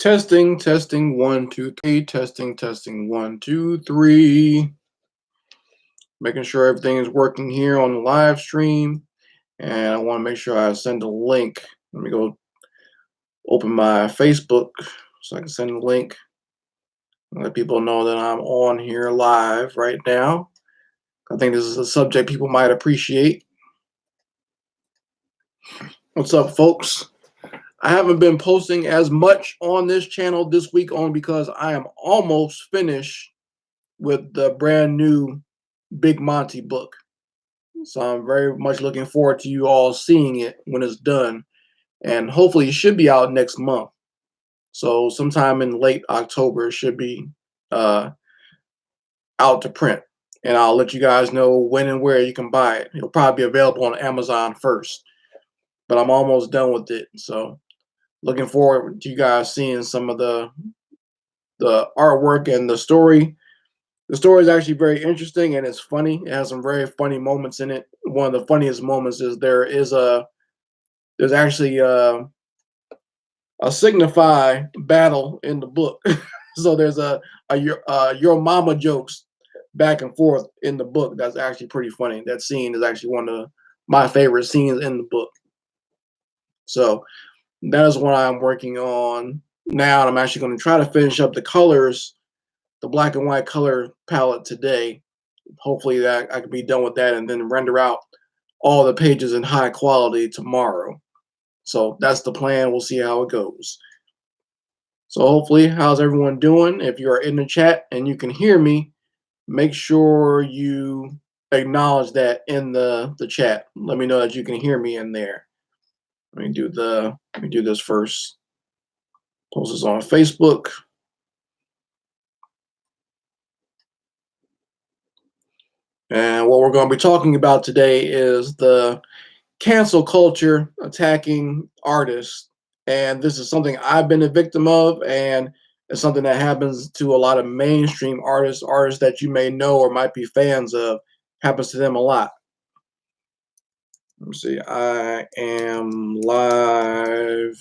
Testing, testing, 1, 2, 3, testing, 1, 2, 3. Making sure everything is working here on the live stream. And I want to make sure I send a link. Let me go open my Facebook so I can send a link and let people know that I'm on here live right now. I think this is a subject people might appreciate. What's up, folks? I haven't been posting as much on this channel this week only because I am almost finished with the brand new Big Monty book. So I'm very much looking forward to you all seeing it when it's done. And hopefully it should be out next month. So sometime in late October it should be uh, out to print. And I'll let you guys know when and where you can buy it. It'll probably be available on Amazon first. But I'm almost done with it. So looking forward to you guys seeing some of the artwork and the story. The story is actually very interesting and it's funny. It has some very funny moments in it. One of the funniest moments is there's actually a signify battle in the book. So there's your mama jokes back and forth in the book. That's actually pretty funny. That scene is actually one of my favorite scenes in the book. So that is what I'm working on now. And I'm actually going to try to finish up the colors, the black and white color palette today. Hopefully that I can be done with that and then render out all the pages in high quality tomorrow. So that's the plan. We'll see how it goes. So hopefully, how's everyone doing? If you're in the chat and you can hear me, make sure you acknowledge that in the chat. Let me know that you can hear me in there. Let me do this first. Post this on Facebook. And what we're going to be talking about today is the cancel culture attacking artists. And this is something I've been a victim of, and it's something that happens to a lot of mainstream artists, artists that you may know or might be fans of. Happens to them a lot. Let me see. I am live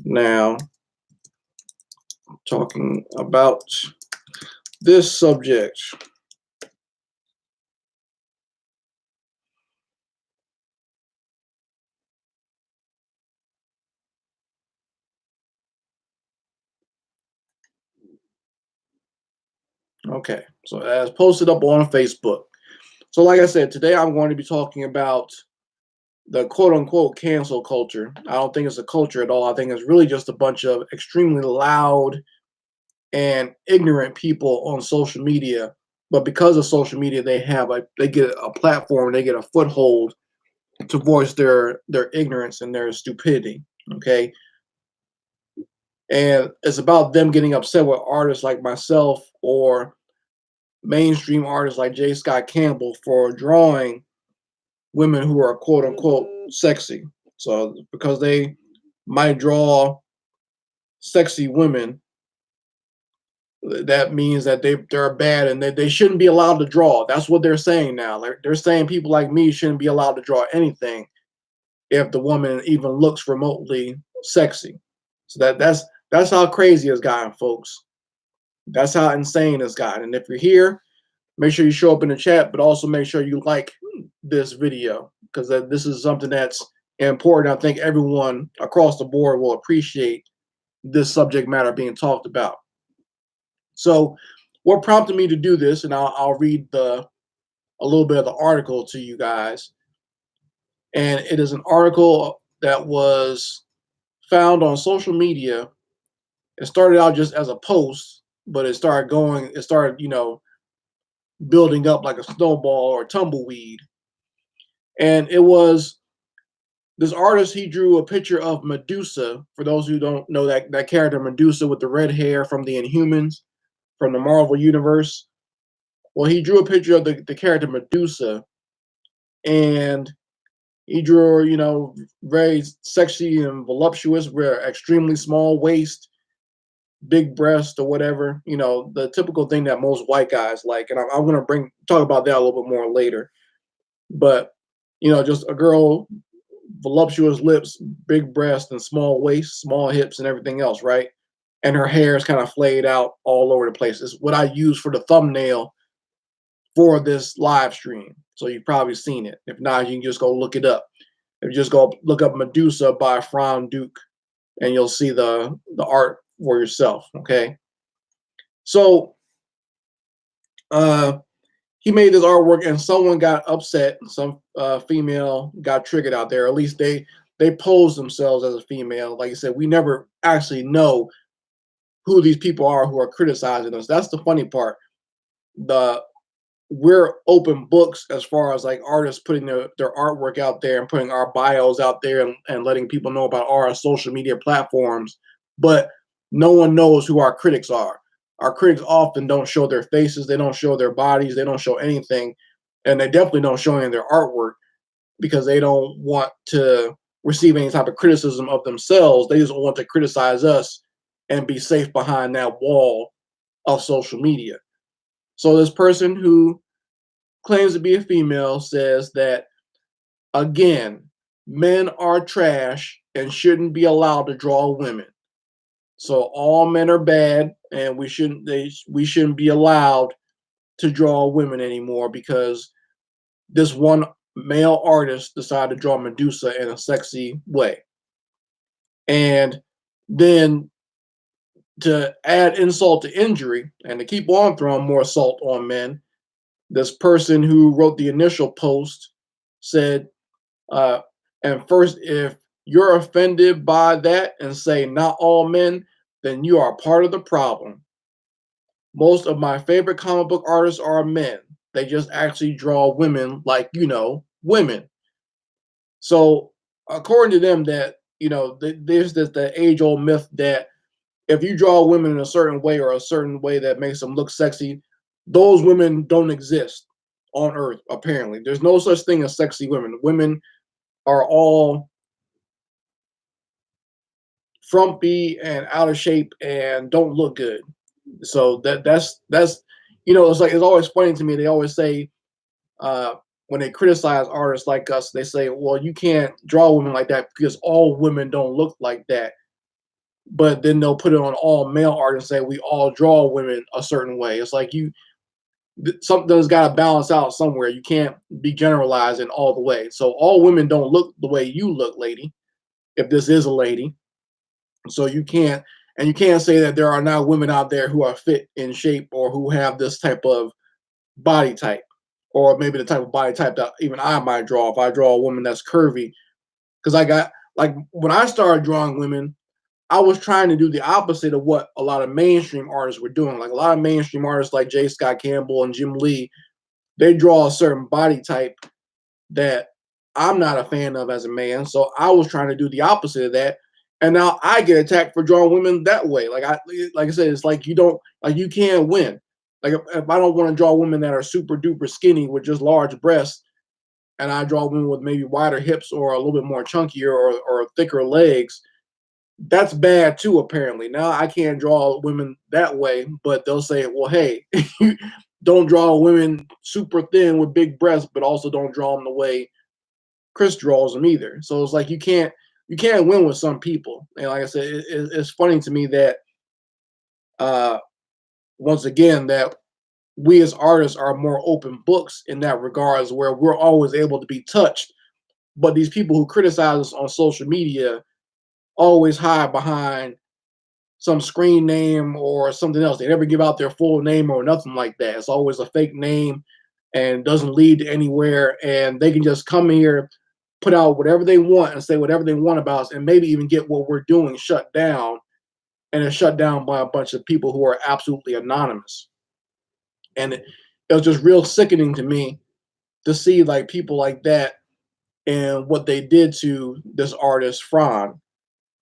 now talking about this subject. Okay, so as posted up on Facebook. So like I said, today I'm going to be talking about the quote unquote cancel culture. I don't think it's a culture at all. I think it's really just a bunch of extremely loud and ignorant people on social media. But because of social media, they get a platform, they get a foothold to voice their ignorance and their stupidity. Okay. And it's about them getting upset with artists like myself or mainstream artists like J. Scott Campbell for drawing women who are quote unquote sexy. So because they might draw sexy women, that means that they're bad and they shouldn't be allowed to draw. That's what they're saying now. Like they're saying people like me shouldn't be allowed to draw anything if the woman even looks remotely sexy. So that's how crazy it's gotten, folks. That's how insane it's gotten. And if you're here, make sure you show up in the chat, but also make sure you like this video because this is something that's important. I think everyone across the board will appreciate this subject matter being talked about. So what prompted me to do this, and I'll read a little bit of the article to you guys. And it is an article that was found on social media. It started out just as a post, but it started, building up like a snowball or tumbleweed. And it was this artist, he drew a picture of Medusa. For those who don't know that character Medusa with the red hair from the Inhumans, from the Marvel Universe. Well, he drew a picture of the character Medusa, and he drew, very sexy and voluptuous, with extremely small waist, big breast, or whatever. The typical thing that most white guys like. And I'm going to talk about that a little bit more later. But just a girl, voluptuous lips, big breast, and small waist, small hips, and everything else, right? and her hair is kind of flayed out all over the place. It's what I use for the thumbnail for this live stream. So you've probably seen it. If not, you can just go look it up. If you just go look up Medusa by Fran Duke, and you'll see the art for yourself. Okay. So he made this artwork, and someone got upset. Some female got triggered out there. At least they posed themselves as a female. Like I said, we never actually know who these people are who are criticizing us. That's the funny part. The We're open books as far as like artists putting their artwork out there and putting our bios out there, and letting people know about our social media platforms, but no one knows who our critics are. Our critics often don't show their faces, they don't show their bodies, they don't show anything, and they definitely don't show any of their artwork because they don't want to receive any type of criticism of themselves. They just want to criticize us and be safe behind that wall of social media. So this person who claims to be a female says that, again, men are trash and shouldn't be allowed to draw women. So all men are bad, and we shouldn't be allowed to draw women anymore because this one male artist decided to draw Medusa in a sexy way. And then, to add insult to injury and to keep on throwing more salt on men, this person who wrote the initial post said, uh, and first, if you're offended by that and say not all men, then you are part of the problem. Most of my favorite comic book artists are men. They just actually draw women like, women. So, according to them, that, there's this the age old myth that if you draw women in a certain way or a certain way that makes them look sexy, those women don't exist on Earth, apparently. There's no such thing as sexy women. Women are all frumpy and out of shape and don't look good. So that's it's always funny to me. They always say, uh, when they criticize artists like us, they say, "Well, you can't draw women like that because all women don't look like that." But then they'll put it on all male artists and say we all draw women a certain way. It's like something's got to balance out somewhere. You can't be generalizing all the way. So all women don't look the way you look, lady. If this is a lady, so you can't say that there are not women out there who are fit in shape or who have this type of body type, or maybe the type of body type that even I might draw if I draw a woman that's curvy. Because I got, like, when I started drawing women, I was trying to do the opposite of what a lot of mainstream artists were doing. Like a lot of mainstream artists like J. Scott Campbell and Jim Lee, they draw a certain body type that I'm not a fan of as a man. So I was trying to do the opposite of that. And now I get attacked for drawing women that way. Like I said, it's like you can't win. Like if I don't want to draw women that are super duper skinny with just large breasts, and I draw women with maybe wider hips or a little bit more chunkier or thicker legs, that's bad too, apparently. Now I can't draw women that way, but they'll say, well, hey, don't draw women super thin with big breasts, but also don't draw them the way Chris draws them either. So it's like you can't win with some people. And like I said, it's funny to me that, uh, once again, that we as artists are more open books in that regards, where we're always able to be touched. But these people who criticize us on social media always hide behind some screen name or something else. They never give out their full name or nothing like that. It's always a fake name and doesn't lead to anywhere. And they can just come here, put out whatever they want and say whatever they want about us, and maybe even get what we're doing shut down. And it's shut down by a bunch of people who are absolutely anonymous. And it was just real sickening to me to see like people like that and what they did to this artist, Fran.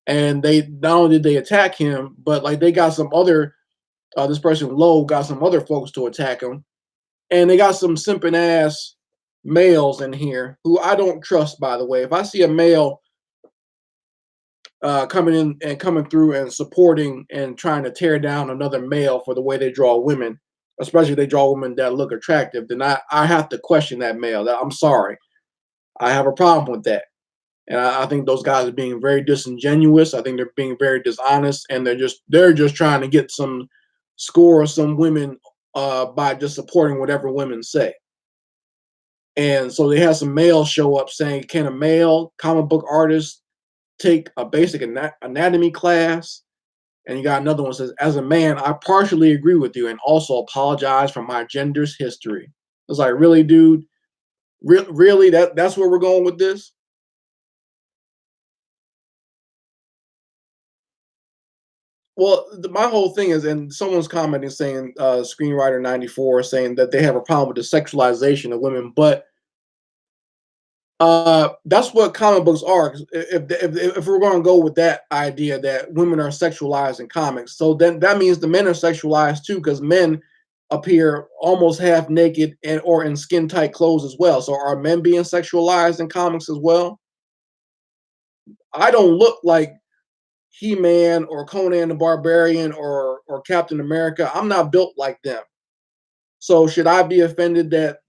And they not only did they attack him, but like they got some other this person Lowe got some other folks to attack him, and they got some simping ass males in here who I don't trust. By the way, if I see a male coming in and coming through and supporting and trying to tear down another male for the way they draw women, especially if they draw women that look attractive, then I have to question that male. I'm sorry, I have a problem with that. And I think those guys are being very disingenuous. I think they're being very dishonest, and they're just trying to get some score of some women by just supporting whatever women say. And so they have some males show up saying, "Can a male comic book artist take a basic anatomy class?" And you got another one that says, "As a man, I partially agree with you and also apologize for my gender's history." It's like, really, dude? Really? That's where we're going with this? Well, my whole thing is, and someone's commenting saying, screenwriter 94 saying that they have a problem with the sexualization of women, but that's what comic books are. 'Cause if we're going to go with that idea that women are sexualized in comics, so then that means the men are sexualized too, because men appear almost half naked and or in skin tight clothes as well. So are men being sexualized in comics as well? I don't look like He-Man or Conan the Barbarian or Captain America. I'm not built like them. So should I be offended that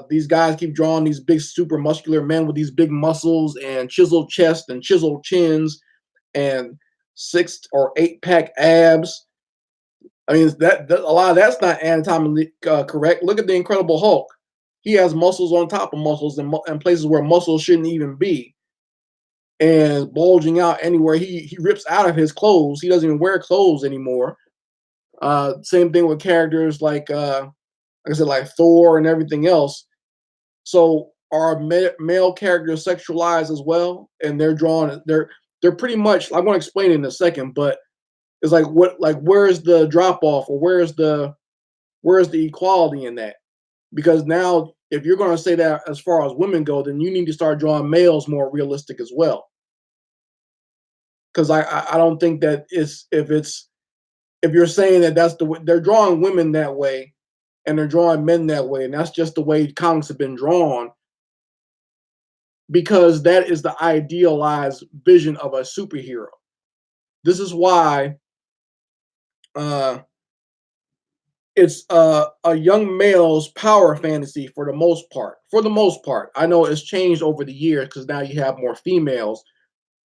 these guys keep drawing these big, super muscular men with these big muscles and chiseled chest and chiseled chins and 6 or 8 pack abs? I mean, that a lot of that's not anatomically correct. Look at the Incredible Hulk. He has muscles on top of muscles and places where muscles shouldn't even be, and bulging out anywhere he rips out of his clothes. He doesn't even wear clothes anymore. Same thing with characters like I said, like Thor and everything else. So are male characters sexualized as well? And they're pretty much. I'm going to explain it in a second, but it's like where's the drop off, or where's the equality in that? Because now if you're going to say that as far as women go, then you need to start drawing males more realistic as well. Because I don't think that if you're saying that that's the way they're drawing women that way and they're drawing men that way, and that's just the way comics have been drawn, because that is the idealized vision of a superhero. This is why uh, it's a young male's power fantasy for the most part. For the most part, I know it's changed over the years because now you have more females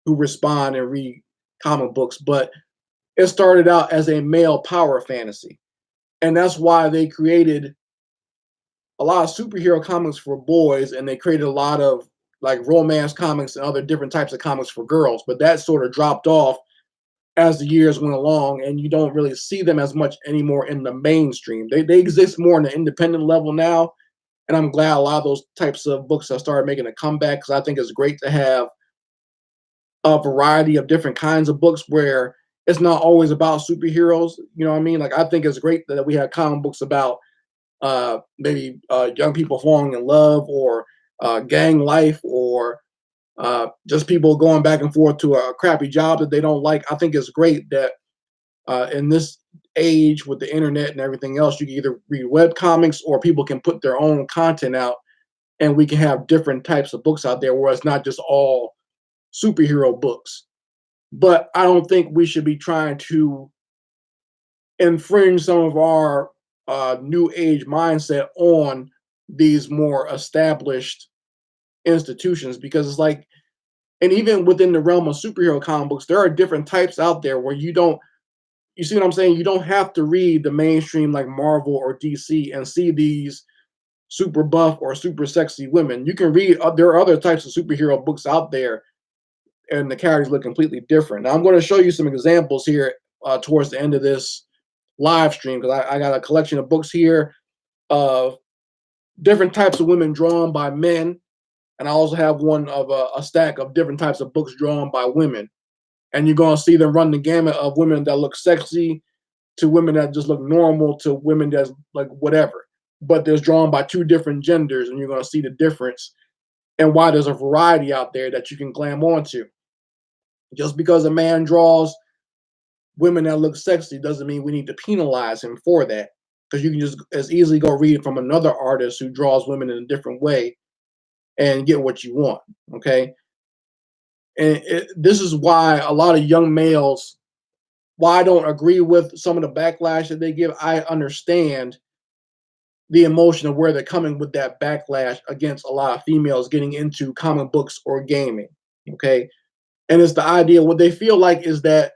who respond and read comic books, but it started out as a male power fantasy, and that's why they created a lot of superhero comics for boys, and they created a lot of like romance comics and other different types of comics for girls. But that sort of dropped off as the years went along, and you don't really see them as much anymore in the mainstream. They exist more in the independent level now, and I'm glad a lot of those types of books have started making a comeback, because I think it's great to have a variety of different kinds of books where it's not always about superheroes. You know what I mean? Like, I think it's great that we have comic books about maybe young people falling in love, or gang life, or just people going back and forth to a crappy job that they don't like. I think it's great that in this age with the internet and everything else, you can either read web comics or people can put their own content out, and we can have different types of books out there where it's not just all superhero books. But I don't think we should be trying to infringe some of our new age mindset on these more established institutions, because it's like, and even within the realm of superhero comic books, there are different types out there where you see what I'm saying? You don't have to read the mainstream like Marvel or DC and see these super buff or super sexy women. You can read, there are other types of superhero books out there, and the characters look completely different. Now, I'm going to show you some examples here towards the end of this live stream, because I got a collection of books here of different types of women drawn by men, and I also have one of a stack of different types of books drawn by women. And you're gonna see them run the gamut of women that look sexy to women that just look normal to women that's like whatever. But there's drawn by two different genders, and you're gonna see the difference and why there's a variety out there that you can glam onto. Just because a man draws women that look sexy doesn't mean we need to penalize him for that. Because you can just as easily go read from another artist who draws women in a different way and get what you want. Okay. And this is why a lot of young males, why I don't agree with some of the backlash that they give. I understand the emotion of where they're coming with that backlash against a lot of females getting into comic books or gaming. Okay. And it's the idea, what they feel like is that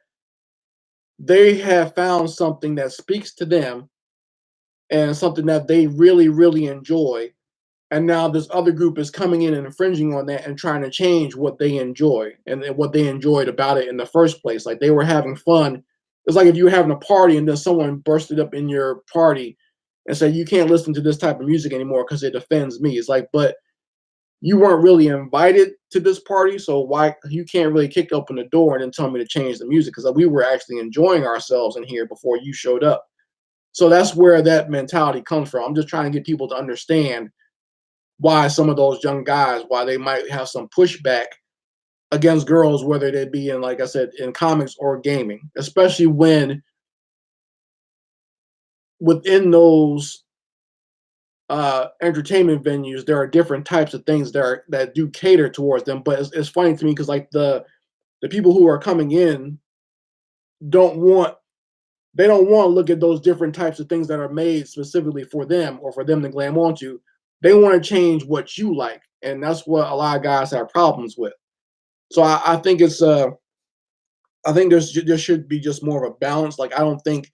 they have found something that speaks to them and something that they really, really enjoy. And now this other group is coming in and infringing on that and trying to change what they enjoy and what they enjoyed about it in the first place. Like they were having fun. It's like if you were having a party and then someone bursted up in your party and said, you can't listen to this type of music anymore because it offends me. It's like, but you weren't really invited to this party, so why you can't really kick open the door and then tell me to change the music because we were actually enjoying ourselves in here before you showed up. So that's where that mentality comes from. I'm just trying to get people to understand why some of those young guys, why they might have some pushback against girls, whether they be in, like I said, in comics or gaming, especially when within those entertainment venues, there are different types of things that do cater towards them. But it's funny to me because like the people who are coming in don't want they don't want to look at those different types of things that are made specifically for them or for them to glam onto. They want to change what you like, and that's what a lot of guys have problems with. So I think I think there should be just more of a balance. Like I don't think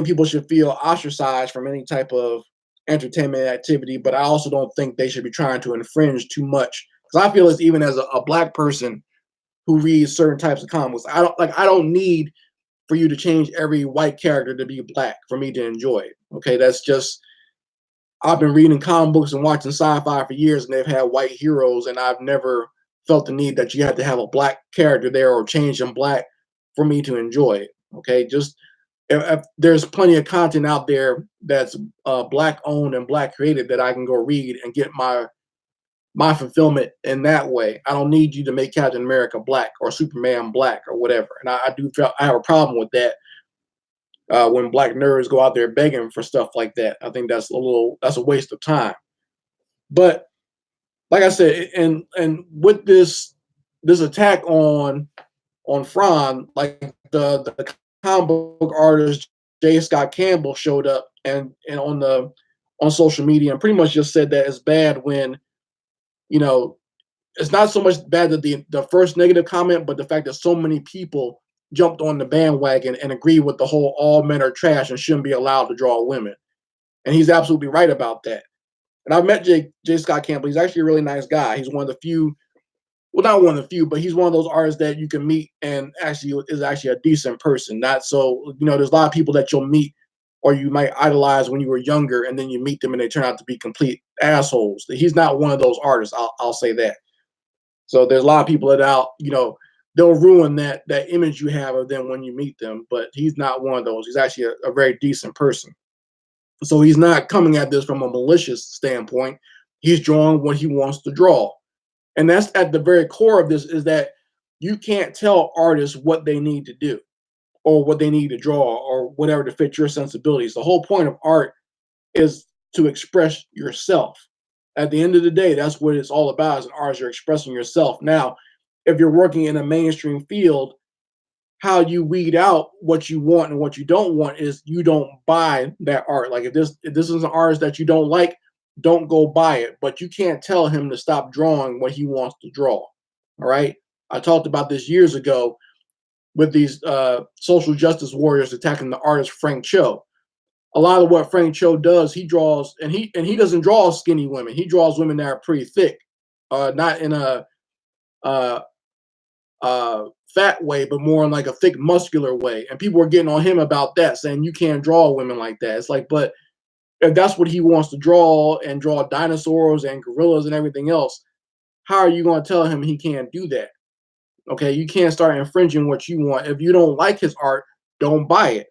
people should feel ostracized from any type of entertainment activity, but I also don't think they should be trying to infringe too much. Because I feel as even as a black person who reads certain types of comics, I don't need for you to change every white character to be black for me to enjoy it. Okay, that's just I've been reading comic books and watching sci-fi for years, and they've had white heroes, and I've never felt the need that you had to have a black character there or change them black for me to enjoy it. Okay, just if there's plenty of content out there that's black owned and black created that I can go read and get my fulfillment in that way. I don't need you to make Captain America black or Superman black or whatever. And I do feel I have a problem with that when black nerds go out there begging for stuff like that. I think that's a waste of time. But like I said, and with this attack on Fron, like the comic book artist J. Scott Campbell showed up and on social media and pretty much just said that it's bad when you know it's not so much bad that the first negative comment, but the fact that so many people jumped on the bandwagon and agreed with the whole all men are trash and shouldn't be allowed to draw women. And he's absolutely right about that. And I've met J. Scott Campbell. He's actually a really nice guy. He's one of the few, well, not one of the few, but he's one of those artists that you can meet and actually is actually a decent person. Not so, there's a lot of people that you'll meet or you might idolize when you were younger, and then you meet them and they turn out to be complete assholes. He's not one of those artists. I'll say that. So there's a lot of people that they'll ruin that image you have of them when you meet them, but he's not one of those. He's actually a very decent person. So he's not coming at this from a malicious standpoint. He's drawing what he wants to draw. And that's at the very core of this is that you can't tell artists what they need to do or what they need to draw or whatever to fit your sensibilities. The whole point of art is to express yourself. At the end of the day, that's what it's all about as an artist. You're expressing yourself. Now, if you're working in a mainstream field, how you weed out what you want and what you don't want is you don't buy that art. Like if this is an artist that you don't like, don't go buy it. But you can't tell him to stop drawing what he wants to draw. All right. I talked about this years ago with these social justice warriors attacking the artist Frank Cho. A lot of what Frank Cho does, he draws, and he doesn't draw skinny women. He draws women that are pretty thick, not in a uh, fat way, but more in like a thick, muscular way. And people are getting on him about that, saying you can't draw women like that. It's like, but if that's what he wants to draw and draw dinosaurs and gorillas and everything else, how are you going to tell him he can't do that? Okay, you can't start infringing what you want. If you don't like his art, don't buy it.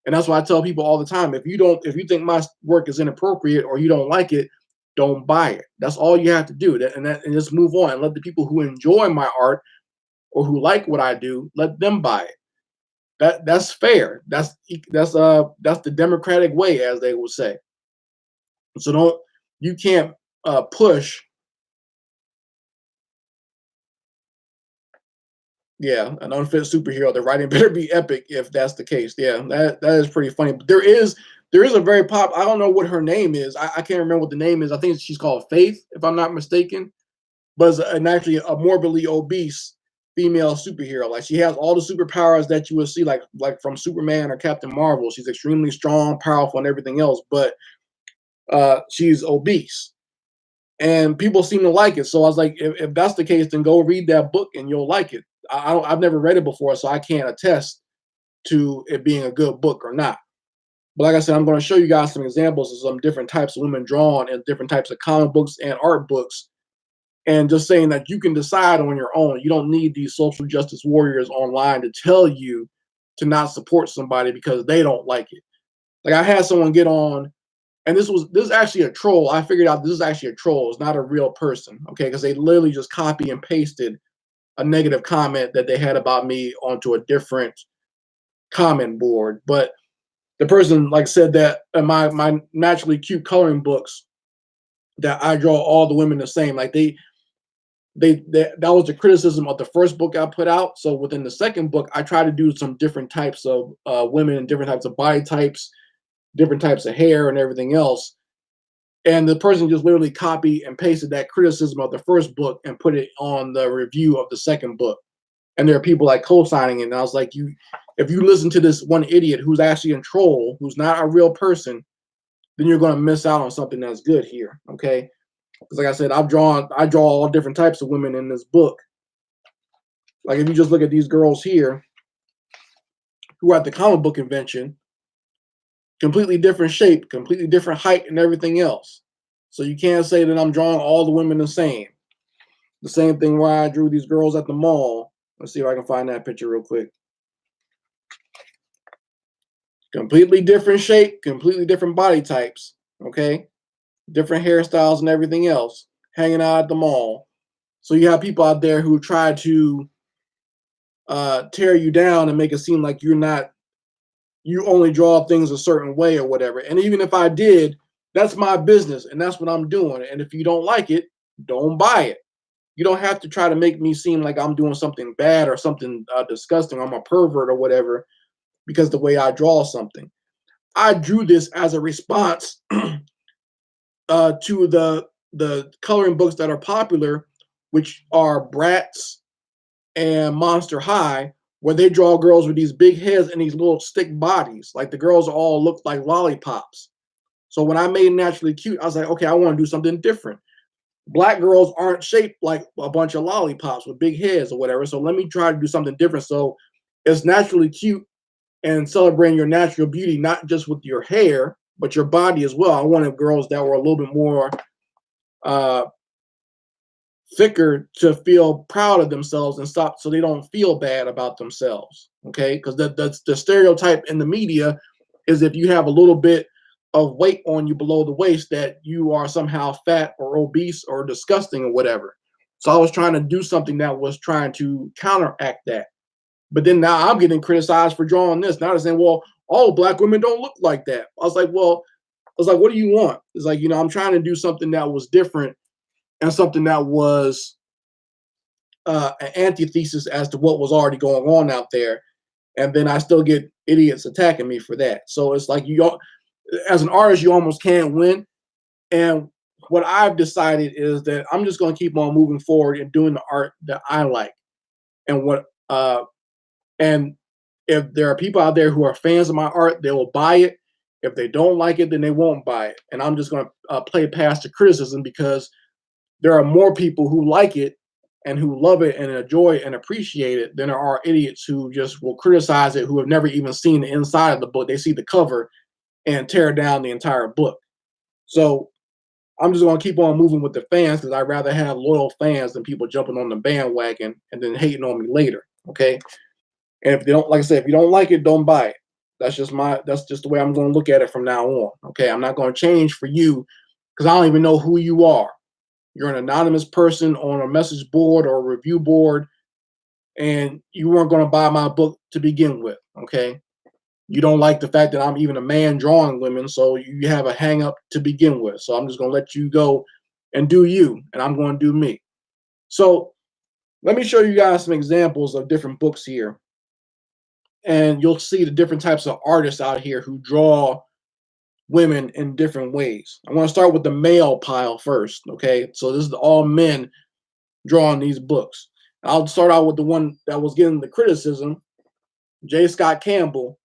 And that's why I tell people all the time: if you think my work is inappropriate or you don't like it, don't buy it. That's all you have to do. And just move on and let the people who enjoy my art or who like what I do, let them buy it. That's fair. That's the democratic way, as they would say. So you can't push. Yeah, an unfit superhero. The writing better be epic if that's the case. Yeah, that is pretty funny. But there is a very pop. I don't know what her name is. I can't remember what the name is. I think she's called Faith, if I'm not mistaken. but is an actually a morbidly obese female superhero. Like she has all the superpowers that you would see, like from Superman or Captain Marvel. She's extremely strong, powerful, and everything else, but she's obese, and people seem to like it. So I was like, if that's the case, then go read that book and you'll like it. I've never read it before, so I can't attest to it being a good book or not. But like I said, I'm going to show you guys some examples of some different types of women drawn in different types of comic books and art books, and just saying that you can decide on your own. You don't need these social justice warriors online to tell you to not support somebody because they don't like it. Like I had someone get on, and this is actually a troll. I figured out this is actually a troll. It's not a real person, okay? Because they literally just copy and pasted a negative comment that they had about me onto a different comment board. But the person like said that in my naturally cute coloring books that I draw all the women the same. Like they that was the criticism of the first book I put out. So within the second book, I try to do some different types of women and different types of body types, different types of hair, and everything else. And the person just literally copied and pasted that criticism of the first book and put it on the review of the second book. And there are people like co-signing it. And I was like, if you listen to this one idiot who's actually a troll, who's not a real person, then you're going to miss out on something that's good here. Okay. Because like I said, I draw all different types of women in this book. Like if you just look at these girls here who are at the comic book convention, completely different shape, completely different height, and everything else. So you can't say that I'm drawing all the women the same. The same thing where I drew these girls at the mall. Let's see if I can find that picture real quick. Completely different shape, completely different body types. Okay. Different hairstyles and everything else, hanging out at the mall. So you have people out there who try to tear you down and make it seem like you only draw things a certain way or whatever. And even if I did, that's my business and that's what I'm doing. And if you don't like it, don't buy it. You don't have to try to make me seem like I'm doing something bad or something disgusting. I'm a pervert or whatever because the way I draw something. I drew this as a response to the coloring books that are popular, which are Bratz and Monster High, where they draw girls with these big heads and these little stick bodies. Like the girls all look like lollipops. So when I made Naturally Cute, I was like, okay, I want to do something different. Black girls aren't shaped like a bunch of lollipops with big heads or whatever. So let me try to do something different. So it's naturally cute and celebrating your natural beauty, not just with your hair, but your body as well. I wanted girls that were a little bit more uh, thicker to feel proud of themselves and stop so they don't feel bad about themselves. Okay. Because the stereotype in the media is if you have a little bit of weight on you below the waist that you are somehow fat or obese or disgusting or whatever. So I was trying to do something that was trying to counteract that. But then now I'm getting criticized for drawing this. Now they're saying, well, all black women don't look like that. I was like, what do you want? It's like, I'm trying to do something that was different and something that was an antithesis as to what was already going on out there. And then I still get idiots attacking me for that. So it's like as an artist, you almost can't win. And what I've decided is that I'm just going to keep on moving forward and doing the art that I like. And if there are people out there who are fans of my art, they will buy it. If they don't like it, then they won't buy it. And I'm just going to play past the criticism because there are more people who like it and who love it and enjoy it and appreciate it than there are idiots who just will criticize it, who have never even seen the inside of the book. They see the cover and tear down the entire book. So I'm just going to keep on moving with the fans because I'd rather have loyal fans than people jumping on the bandwagon and then hating on me later. Okay. And if they don't, like I said, if you don't like it, don't buy it. That's just the way I'm going to look at it from now on. Okay. I'm not going to change for you because I don't even know who you are. You're an anonymous person on a message board or a review board, and you weren't going to buy my book to begin with. Okay. You don't like the fact that I'm even a man drawing women, so you have a hang up to begin with. So I'm just going to let you go and do you, and I'm going to do me. So let me show you guys some examples of different books here. And you'll see the different types of artists out here who draw women in different ways. I want to start with the male pile first. Okay. So this is all men drawing these books. I'll start out with the one that was getting the criticism, J. Scott Campbell,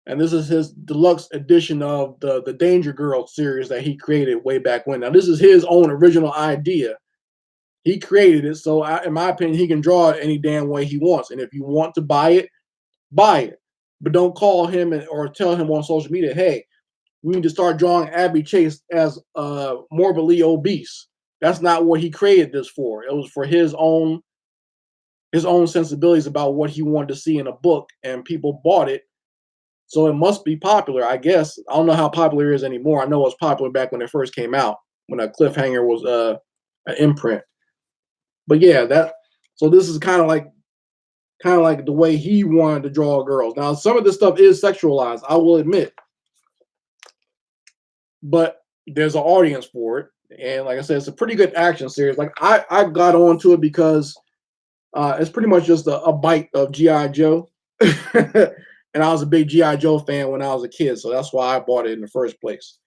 and this is his deluxe edition of the Danger Girl series that he created way back when. Now, this is his own original idea. He created it, so in my opinion, he can draw it any damn way he wants. And if you want to buy it, buy it. But don't call him or tell him on social media, hey, we need to start drawing Abby Chase as morbidly obese. That's not what he created this for. It was for his own sensibilities about what he wanted to see in a book, and people bought it. So it must be popular, I guess. I don't know how popular it is anymore. I know it was popular back when it first came out, when a Cliffhanger was an imprint. But yeah, so this is kind of like the way he wanted to draw girls. Now, some of this stuff is sexualized, I will admit, but there's an audience for it. And like I said, it's a pretty good action series. Like I got onto it because it's pretty much just a bite of G.I. Joe. And I was a big G.I. Joe fan when I was a kid, so that's why I bought it in the first place.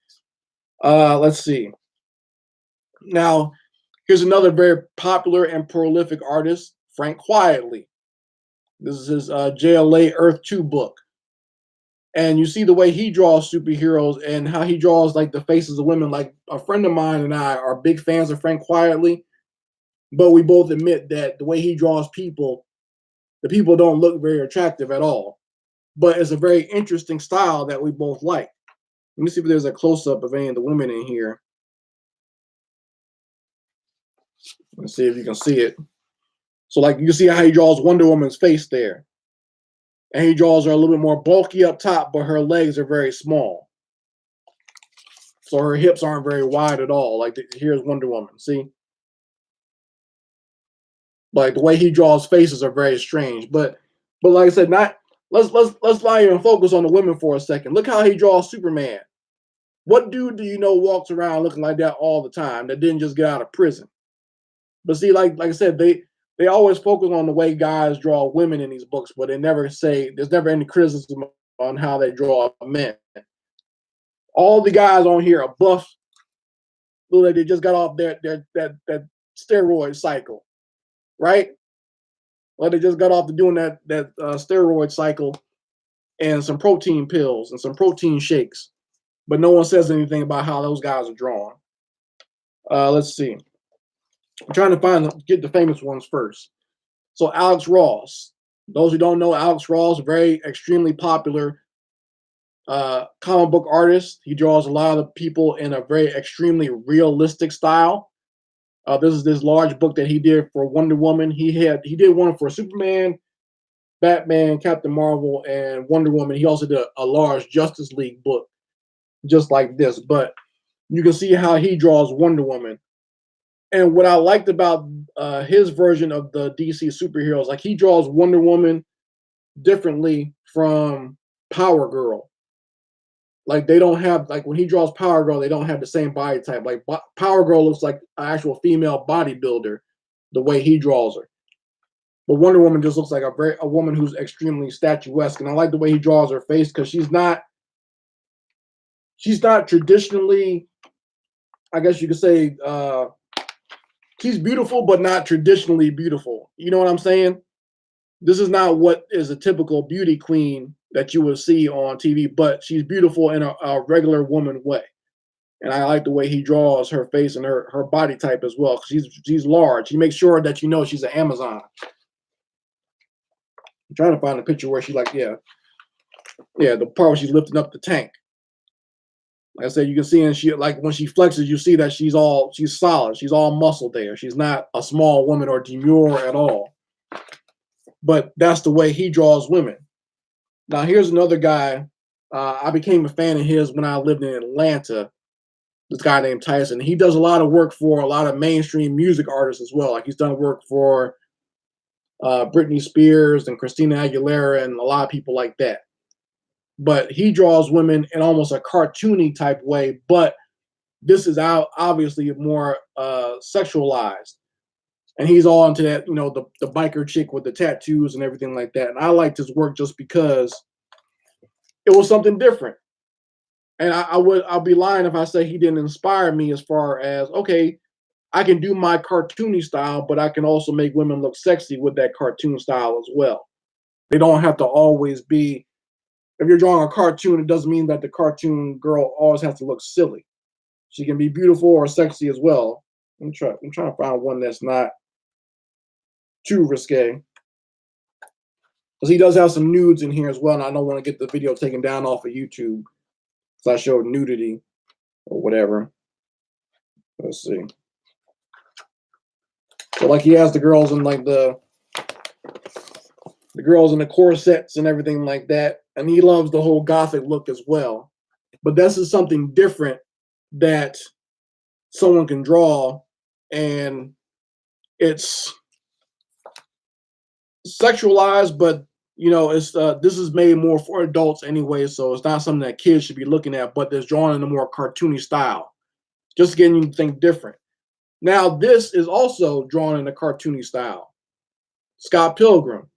Let's see. Now, here's another very popular and prolific artist, Frank Quietly. This is his JLA Earth 2 book. And you see the way he draws superheroes and how he draws like the faces of women. Like a friend of mine and I are big fans of Frank Quietly, but we both admit that the way he draws people, the people don't look very attractive at all. But it's a very interesting style that we both like. Let me see if there's a close-up of any of the women in here. Let's see if you can see it. So like you can see how he draws Wonder Woman's face there. And he draws her a little bit more bulky up top, but her legs are very small. So her hips aren't very wide at all. Like here's Wonder Woman, see? Like the way he draws faces are very strange. But like I said, let's lie here and focus on the women for a second. Look how he draws Superman. What dude do you know walks around looking like that all the time that didn't just get out of prison? But see, like I said, they always focus on the way guys draw women in these books, but they never say there's never any criticism on how they draw men. All the guys on here are buff, look like they just got off that steroid cycle, right? Like they just got off to doing that steroid cycle and some protein pills and some protein shakes, but no one says anything about how those guys are drawn. Let's see. I'm trying to get the famous ones first. So Alex Ross. Those who don't know, Alex Ross, very extremely popular comic book artist. He draws a lot of people in a very extremely realistic style. This is this large book that he did for Wonder Woman. He did one for Superman, Batman, Captain Marvel, and Wonder Woman. He also did a large Justice League book, just like this. But you can see how he draws Wonder Woman. And what I liked about his version of the DC superheroes, like he draws Wonder Woman differently from Power Girl. Like they don't have, like when he draws Power Girl, they don't have the same body type. Like Power Girl looks like an actual female bodybuilder, the way he draws her. But Wonder Woman just looks like a woman who's extremely statuesque. And I like the way he draws her face because she's not traditionally, I guess you could say, she's beautiful, but not traditionally beautiful. You know what I'm saying? This is not what is a typical beauty queen that you would see on TV, but she's beautiful in a regular woman way. And I like the way he draws her face and her body type as well. She's large. He makes sure that you know she's an Amazon. I'm trying to find a picture where she the part where she's lifting up the tank. Like I said, you can see, and she like when she flexes, you see that she's solid. She's all muscle there. She's not a small woman or demure at all. But that's the way he draws women. Now here's another guy. I became a fan of his when I lived in Atlanta. This guy named Tyson. He does a lot of work for a lot of mainstream music artists as well. Like he's done work for Britney Spears and Christina Aguilera and a lot of people like that. But he draws women in almost a cartoony type way, but this is obviously more sexualized. And he's all into that, the biker chick with the tattoos and everything like that. And I liked his work just because it was something different. And I'll be lying if I say he didn't inspire me as far as, okay, I can do my cartoony style, but I can also make women look sexy with that cartoon style as well. They don't have to always be. If you're drawing a cartoon, it doesn't mean that the cartoon girl always has to look silly. She can be beautiful or sexy as well. I'm trying to find one that's not too risque. Because he does have some nudes in here as well, and I don't want to get the video taken down off of YouTube. So I showed nudity or whatever. Let's see. So like he has the girls in like the girls in the corsets and everything like that, and he loves the whole gothic look as well. But this is something different that someone can draw, and it's sexualized, but it's this is made more for adults anyway, so it's not something that kids should be looking at, but it's drawn in a more cartoony style, just getting you to think different. Now, this is also drawn in a cartoony style. Scott Pilgrim.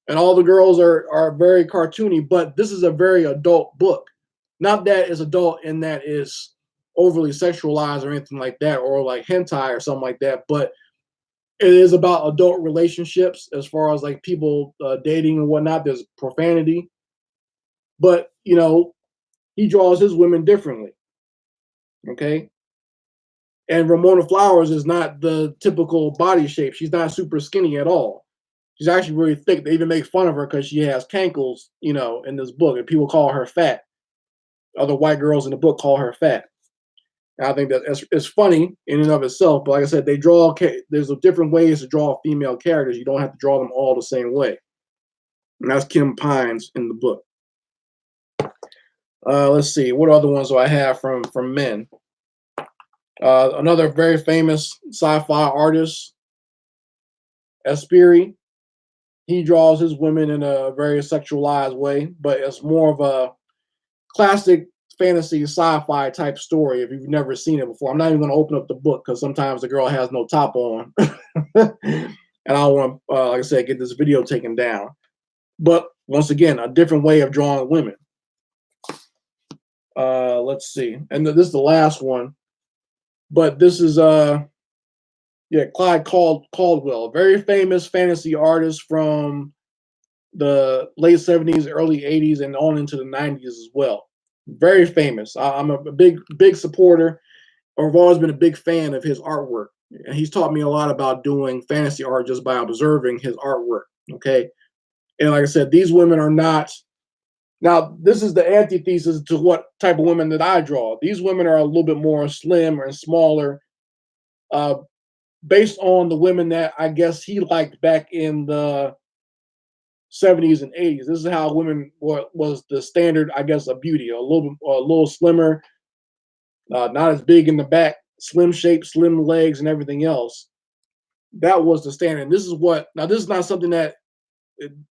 And all the girls are very cartoony, but this is a very adult book. Not that it's adult in that it's overly sexualized or anything like that, or like hentai or something like that, but it is about adult relationships as far as like people dating and whatnot. There's profanity, but he draws his women differently. Okay. And Ramona Flowers is not the typical body shape. She's not super skinny at all. She's actually really thick. They even make fun of her because she has cankles, in this book, and people call her fat. Other white girls in the book call her fat. And I think that it's funny in and of itself. But like I said, there's different ways to draw female characters. You don't have to draw them all the same way. And that's Kim Pines in the book. Let's see. What other ones do I have from men? Another very famous sci-fi artist, Espiri. He draws his women in a very sexualized way, but it's more of a classic fantasy sci-fi type story if you've never seen it before. I'm not even going to open up the book because sometimes the girl has no top on. And I don't want to, like I said, get this video taken down. But once again, a different way of drawing women. Let's see. And this is the last one. But this is Clyde Caldwell, a very famous fantasy artist from the late 70s, early 80s, and on into the 90s as well. Very famous. I'm a big supporter, or I've always been a big fan of his artwork. And he's taught me a lot about doing fantasy art just by observing his artwork. Okay. And like I said, these women are not. Now, this is the antithesis to what type of women that I draw. These women are a little bit more slim and smaller, based on the women that I guess he liked back in the 70s and 80s. This is how women was the standard, I guess, of beauty. A little slimmer, not as big in the back, slim shape, slim legs, and everything else. That was the standard. This is not something that,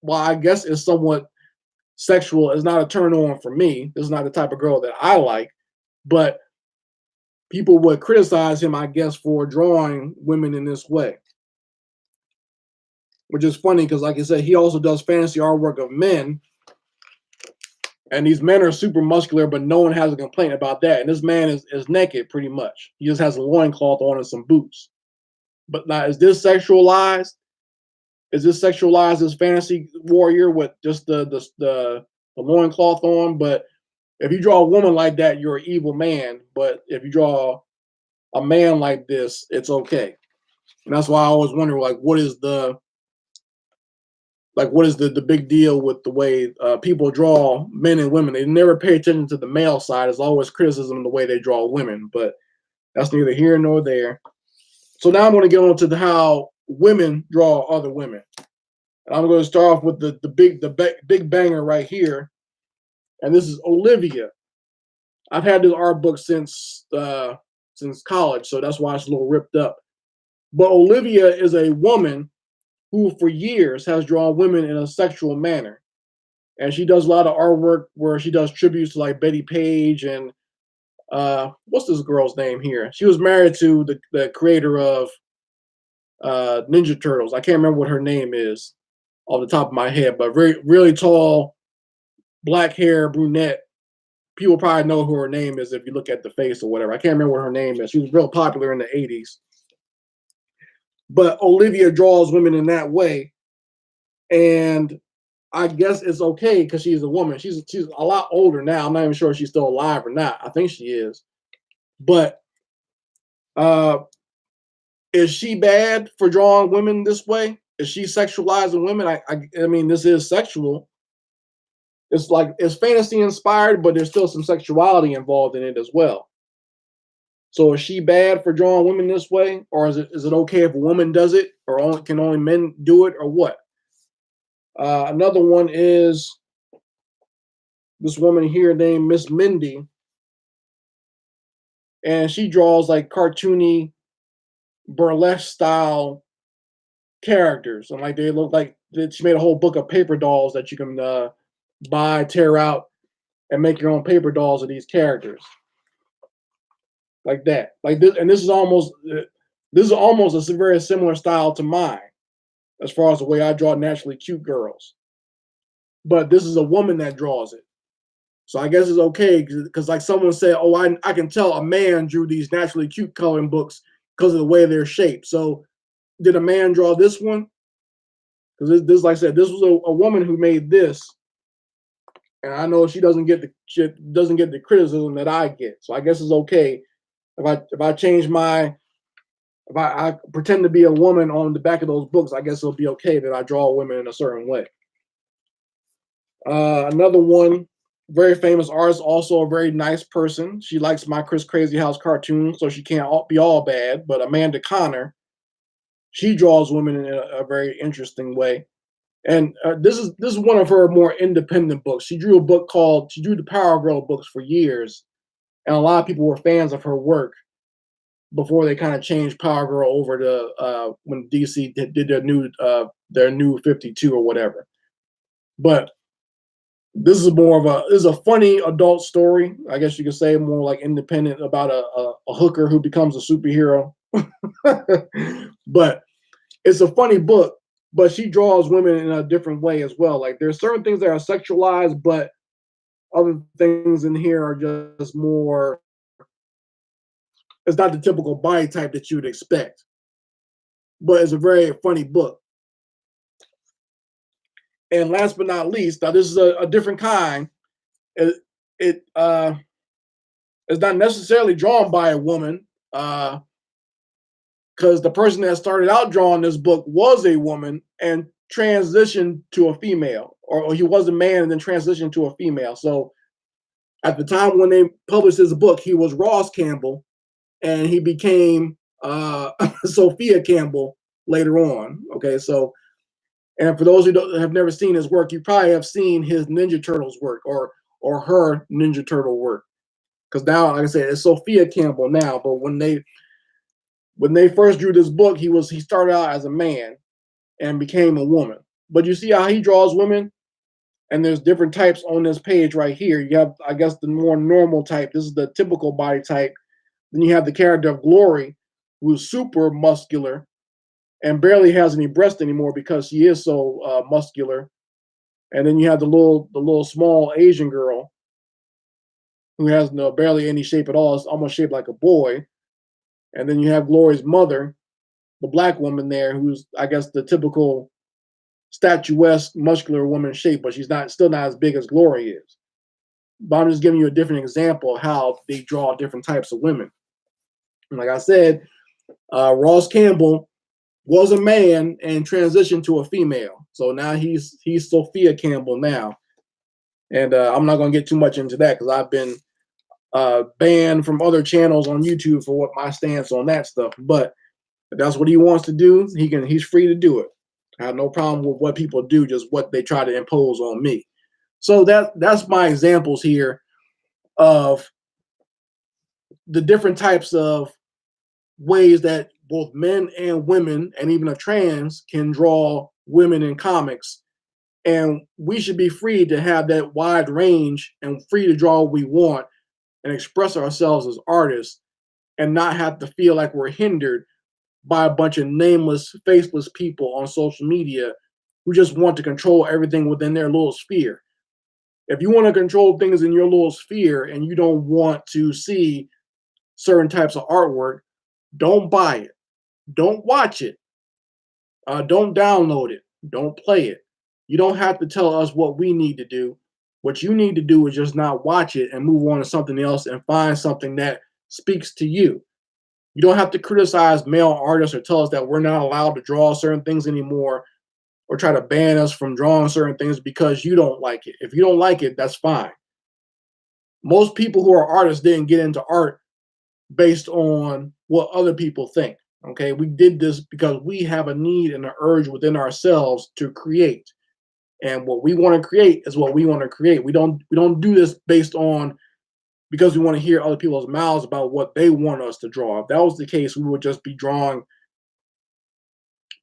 well, I guess is somewhat sexual. Is not a turn on for me. This is not the type of girl that I like, but people would criticize him, I guess, for drawing women in this way. Which is funny because, like I said, he also does fantasy artwork of men. And these men are super muscular, but no one has a complaint about that. And this man is naked pretty much. He just has a loincloth on and some boots. But now, is this sexualized? Is this sexualized as fantasy warrior with just the loincloth on? But if you draw a woman like that, you're an evil man. But if you draw a man like this, it's okay. And that's why I always wonder, like, what is the big deal with the way people draw men and women? They never pay attention to the male side. There's always criticism of the way they draw women, but that's neither here nor there. So now I'm going to get on to how women draw other women. And I'm going to start off with the big banger right here, and this is Olivia. I've had this art book since college, so that's why it's a little ripped up. But Olivia is a woman who for years has drawn women in a sexual manner. And she does a lot of artwork where she does tributes to like Betty Page and what's this girl's name here? She was married to the creator of Ninja Turtles. I can't remember what her name is off the top of my head, but really tall, black hair, brunette. people probably know who her name is if you look at the face or whatever. I can't remember what her name is. She was real popular in the 80s. But Olivia draws women in that way. And I guess it's okay because she's a woman. She's a lot older now. I'm not even sure if she's still alive or not. I think she is. But uh, is she bad for drawing women this way? Is she sexualizing women? I mean, this is sexual. It's like it's fantasy inspired, but there's still some sexuality involved in it as well. So is she bad for drawing women this way, or is it okay if a woman does it, or can only men do it, or what? Another one is this woman here named Miss Mindy, and she draws like cartoony, burlesque style characters, and like they look like she made a whole book of paper dolls that you can buy, tear out, and make your own paper dolls of these characters, like that. Like this, and this is almost a very similar style to mine, as far as the way I draw naturally cute girls. But this is a woman that draws it. So I guess it's okay because like someone said, oh, I can tell a man drew these naturally cute coloring books because of the way they're shaped. So did a man draw this one? Because this, like I said, this was a woman who made this, and I know she doesn't get the criticism that I get. So I guess it's okay if I change my if I pretend to be a woman on the back of those books. I guess it'll be okay that I draw women in a certain way. Another one, very famous artist, also a very nice person. She likes my Chris Crazy House cartoons, so she can't be all bad. But Amanda Connor, she draws women in a very interesting way. And this is one of her more independent books. She drew the Power Girl books for years, and a lot of people were fans of her work before they kind of changed Power Girl over to when DC did their new 52 or whatever. But this is a funny adult story, I guess you could say, more like independent, about a hooker who becomes a superhero. But it's a funny book, but she draws women in a different way as well. Like there's certain things that are sexualized, but other things in here are just more, it's not the typical body type that you would expect. But it's a very funny book. And last but not least, now this is a different kind. It is not necessarily drawn by a woman, because the person that started out drawing this book was a woman and transitioned to a female, or he was a man and then transitioned to a female. So at the time when they published this book, he was Ross Campbell, and he became Sophia Campbell later on. Okay, so. And for those who have never seen his work, you probably have seen his Ninja Turtles work or her Ninja Turtle work. Because now, like I said, it's Sophia Campbell now. But when they first drew this book, he started out as a man and became a woman. But you see how he draws women, and there's different types on this page right here. You have, I guess, the more normal type. This is the typical body type. Then you have the character of Glory, who's super muscular and barely has any breast anymore because she is so muscular. And then you have the little small Asian girl who has barely any shape at all. It's almost shaped like a boy. And then you have Glory's mother, the black woman there, who's, I guess, the typical statuesque, muscular woman shape, but she's still not as big as Glory is. But I'm just giving you a different example of how they draw different types of women. And like I said, Ross Campbell was a man and transitioned to a female. So now he's Sophia Campbell now. And I'm not going to get too much into that because I've been banned from other channels on YouTube for what my stance on that stuff. But if that's what he wants to do, he's free to do it. I have no problem with what people do, just what they try to impose on me. So that's my examples here of the different types of ways that both men and women, and even a trans, can draw women in comics. And we should be free to have that wide range and free to draw what we want and express ourselves as artists and not have to feel like we're hindered by a bunch of nameless, faceless people on social media who just want to control everything within their little sphere. If you want to control things in your little sphere and you don't want to see certain types of artwork, don't buy it, don't watch it, don't download it, don't play it. You don't have to tell us what we need to do. What you need to do is just not watch it and move on to something else and find something that speaks to you. You don't have to criticize male artists or tell us that we're not allowed to draw certain things anymore or try to ban us from drawing certain things because you don't like it. If you don't like it, that's fine. Most people who are artists didn't get into art based on what other people think. Okay, we did this because we have a need and an urge within ourselves to create, and what we want to create is what we want to create. We don't do this based on because we want to hear other people's mouths about what they want us to draw. If that was the case, we would just be drawing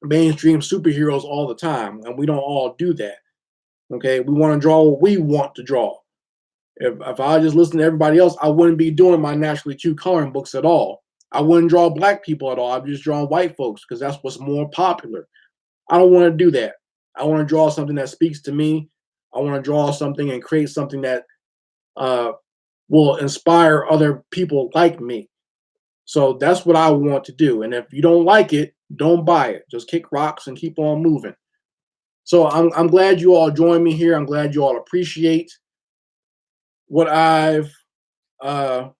mainstream superheroes all the time, and we don't all do that. Okay, we want to draw what we want to draw. If I just listen to everybody else, I wouldn't be doing my naturally cute coloring books at all. I wouldn't draw black people at all. I'd just draw white folks because that's what's more popular. I don't want to do that. I want to draw something that speaks to me. I want to draw something and create something that uh, will inspire other people like me. So that's what I want to do. And if you don't like it, don't buy it. Just kick rocks and keep on moving. So I'm glad you all joined me here. I'm glad you all appreciate what I've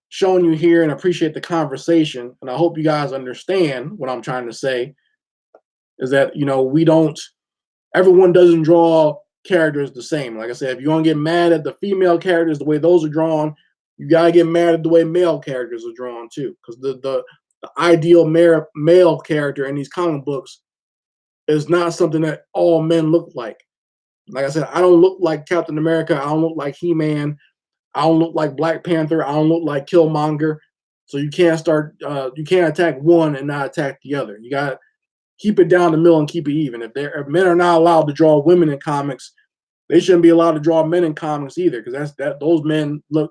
shown you here and appreciate the conversation. And I hope you guys understand what I'm trying to say is that, we don't, everyone doesn't draw characters the same. Like I said, if you want to get mad at the female characters, the way those are drawn, you got to get mad at the way male characters are drawn too. Because the ideal male character in these comic books is not something that all men look like. Like I said, I don't look like Captain America. I don't look like He-Man. I don't look like Black Panther. I don't look like Killmonger. So you can't attack one and not attack the other. You got to keep it down the middle and keep it even. If men are not allowed to draw women in comics, they shouldn't be allowed to draw men in comics either, because those men look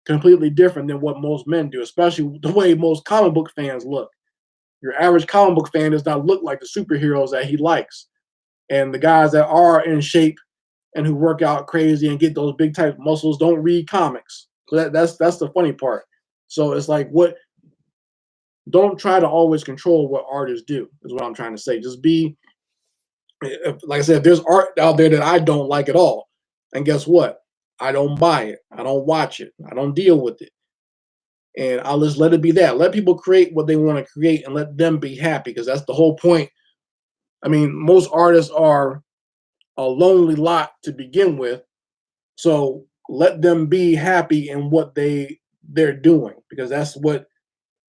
completely different than what most men do, especially the way most comic book fans look. Your average comic book fan does not look like the superheroes that he likes. And the guys that are in shape and who work out crazy and get those big type muscles don't read comics. So that's the funny part. So it's like, don't try to always control what artists do, is what I'm trying to say. Just be, like I said, if there's art out there that I don't like at all, and guess what? I don't buy it. I don't watch it. I don't deal with it. And I'll just let it be that. Let people create what they want to create and let them be happy, because that's the whole point. I mean, most artists are a lonely lot to begin with. So let them be happy in what they're doing, because that's what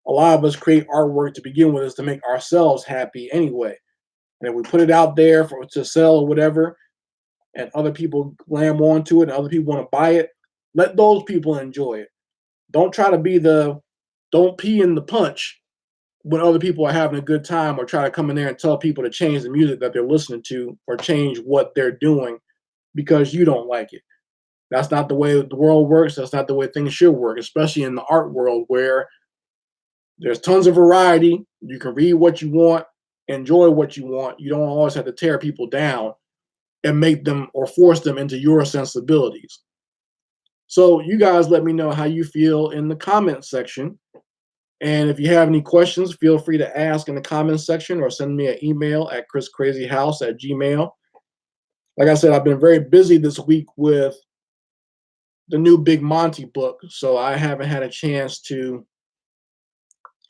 a lot of us create artwork to begin with, is to make ourselves happy anyway. And if we put it out there to sell or whatever, and other people glam onto it and other people want to buy it, let those people enjoy it. Don't try to don't pee in the punch when other people are having a good time, or try to come in there and tell people to change the music that they're listening to or change what they're doing because you don't like it. That's not the way the world works. That's not the way things should work, especially in the art world where there's tons of variety. You can read what you want, enjoy what you want. You don't always have to tear people down and make them or force them into your sensibilities. So you guys let me know how you feel in the comment section. And if you have any questions, feel free to ask in the comments section or send me an email at chriscrazyhouse@gmail. Like I said, I've been very busy this week with the new Big Monty book, so I haven't had a chance to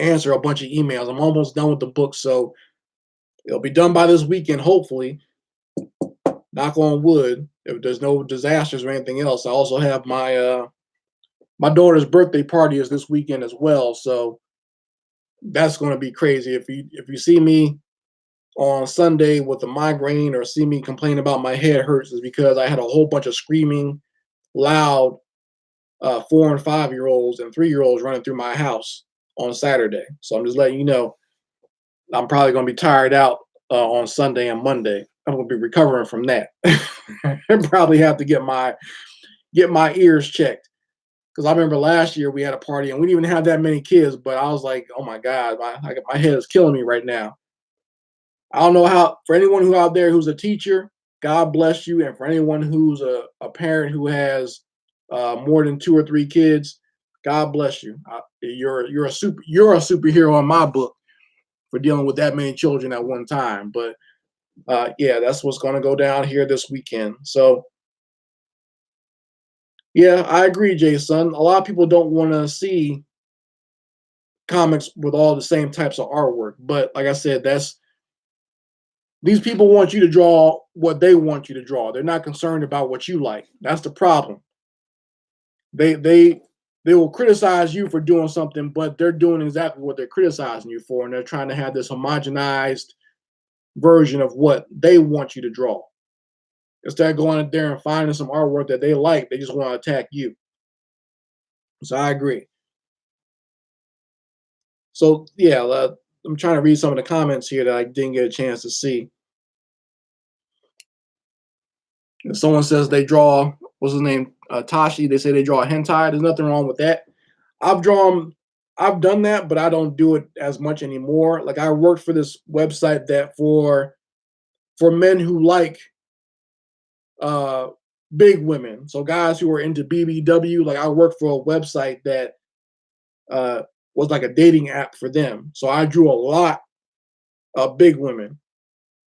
answer a bunch of emails. I'm almost done with the book, so it'll be done by this weekend, hopefully. Knock on wood, if there's no disasters or anything else. I also have my daughter's birthday party is this weekend as well, so that's going to be crazy. If you see me on Sunday with a migraine or see me complain about my head hurts, is because I had a whole bunch of screaming, loud 4 and 5-year-olds and 3-year-olds running through my house on Saturday. So I'm just letting you know, I'm probably going to be tired out on Sunday and Monday. I'm going to be recovering from that. And probably have to get my ears checked, because I remember last year we had a party and we didn't even have that many kids, but I was like, oh my God, my head is killing me right now. I don't know how, for anyone who out there who's a teacher God bless you. And for anyone who's a parent who has more than 2 or 3 kids, God bless you. You're a superhero in my book for dealing with that many children at one time. But yeah, that's what's going to go down here this weekend. So yeah, I agree, Jason. A lot of people don't want to see comics with all the same types of artwork, but like I said, that's these people want you to draw what they want you to draw. They're not concerned about what you like. That's the problem. They they they will criticize you for doing something, but they're doing exactly what they're criticizing you for, and they're trying to have this homogenized version of what they want you to draw. Instead of going out there and finding some artwork that they like, they just want to attack you. So I agree. So yeah, I'm trying to read some of the comments here that I didn't get a chance to see. If someone says they draw, what's his name, Tashi, they say they draw a hentai. There's nothing wrong with that. I've drawn, I've done that, but I don't do it as much anymore. Like I worked for this website that for men who like uh big women, so guys who are into BBW. Like I worked for a website that uh was like a dating app for them. So I drew a lot of big women.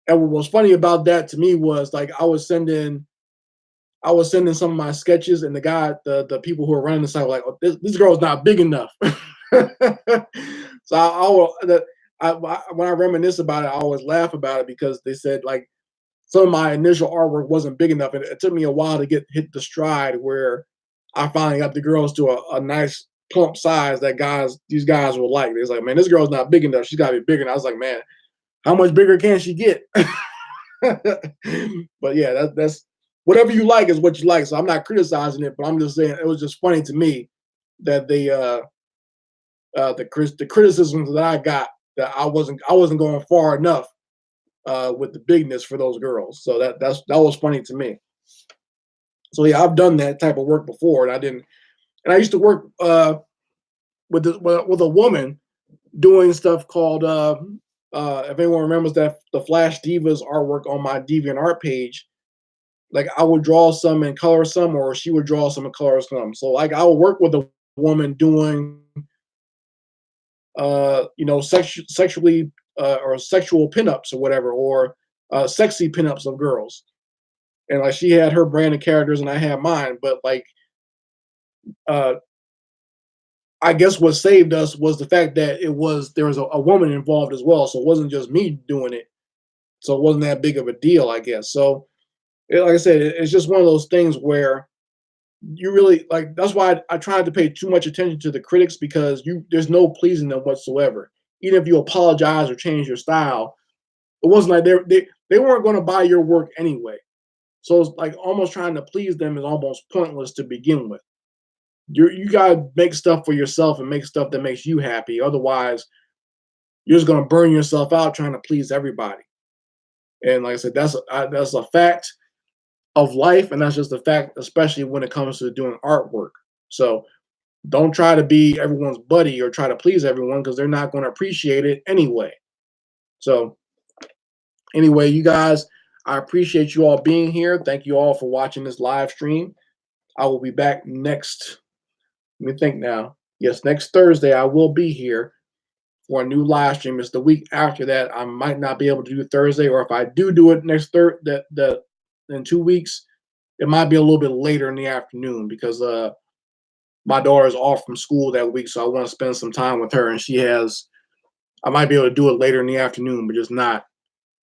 And what was funny about that to me was like I was sending some of my sketches, and the people who are running the site were like, "Oh, this girl's not big enough." So when I reminisce about it, I always laugh about it because they said like some of my initial artwork wasn't big enough, and it took me a while to get hit the stride where I finally got the girls to a nice plump size that these guys were like. They was like, "Man, this girl's not big enough. She's got to be bigger." And I was like, "Man, how much bigger can she get?" But yeah, that's whatever you like is what you like. So I'm not criticizing it, but I'm just saying it was just funny to me that the criticisms that I got, that I wasn't going far enough with the bigness for those girls. So that was funny to me. So yeah, I've done that type of work before, and I didn't. And I used to work with a woman doing stuff called if anyone remembers that the Flash Divas artwork on my DeviantArt page. Like I would draw some and color some, or she would draw some and color some. So like I would work with a woman doing sexually or sexual pinups or whatever, or sexy pinups of girls. And like she had her brand of characters and I had mine, but like uh I guess what saved us was the fact that there was a woman involved as well. So it wasn't just me doing it. So it wasn't that big of a deal, I guess. So like I said, it's just one of those things where you really like that's why I tried to pay too much attention to the critics, because there's no pleasing them whatsoever. Even if you apologize or change your style, it wasn't like they weren't going to buy your work anyway. So it's like almost trying to please them is almost pointless to begin with. You gotta make stuff for yourself and make stuff that makes you happy. Otherwise, you're just gonna burn yourself out trying to please everybody. And like I said, that's a fact of life, and that's just a fact, especially when it comes to doing artwork. So don't try to be everyone's buddy or try to please everyone, because they're not going to appreciate it anyway. So anyway, you guys, I appreciate you all being here. Thank you all for watching this live stream. I will be back next. Let me think now. Yes, next Thursday I will be here for a new live stream. It's the week after that. I might not be able to do Thursday, or if I do it next in 2 weeks, it might be a little bit later in the afternoon, because my daughter's off from school that week, so I want to spend some time with her. And I might be able to do it later in the afternoon, but just not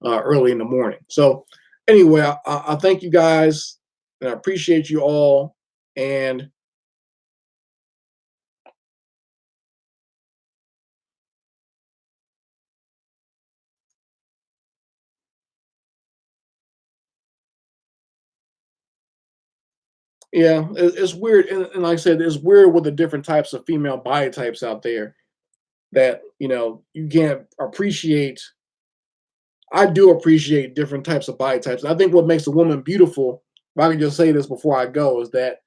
early in the morning. So anyway, I thank you guys, and I appreciate you all. And yeah, it's weird. And like I said, it's weird with the different types of female body types out there that, you can't appreciate. I do appreciate different types of body types. I think what makes a woman beautiful, if I can just say this before I go, is that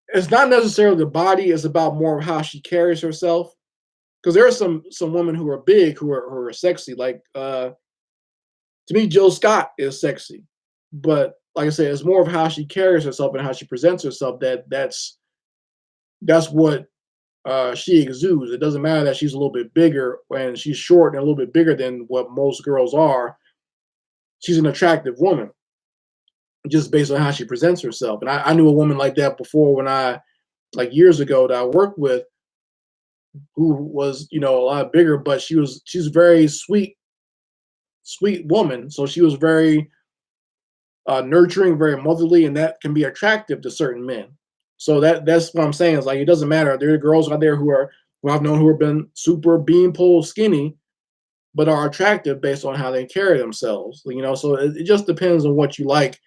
it's not necessarily the body, it's about more of how she carries herself. Because there are some women who are big, who are sexy. Like To me, Jill Scott is sexy, but like I said, it's more of how she carries herself and how she presents herself that's what she exudes. It doesn't matter that she's a little bit bigger and she's short and a little bit bigger than what most girls are. She's an attractive woman just based on how she presents herself. And I knew a woman like that before when like years ago that I worked with who was, a lot bigger, but she's a very sweet woman. So she was very nurturing, very motherly, and that can be attractive to certain men. So that's what I'm saying is like it doesn't matter. There are girls out there who I've known who have been super beanpole skinny, but are attractive based on how they carry themselves. So it just depends on what you like.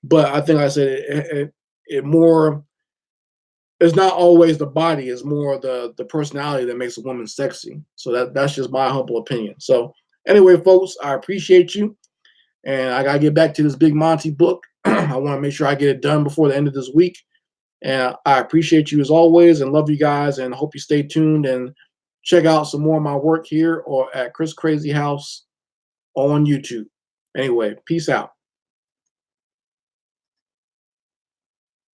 But I think like I said it more. It's not always the body; it's more the personality that makes a woman sexy. So that's just my humble opinion. So anyway, folks, I appreciate you. And I gotta get back to this Big Monty book. I want to make sure I get it done before the end of this week. And I appreciate you as always, and love you guys, and hope you stay tuned and check out some more of my work here or at Chris Crazy House on YouTube. Anyway, peace out.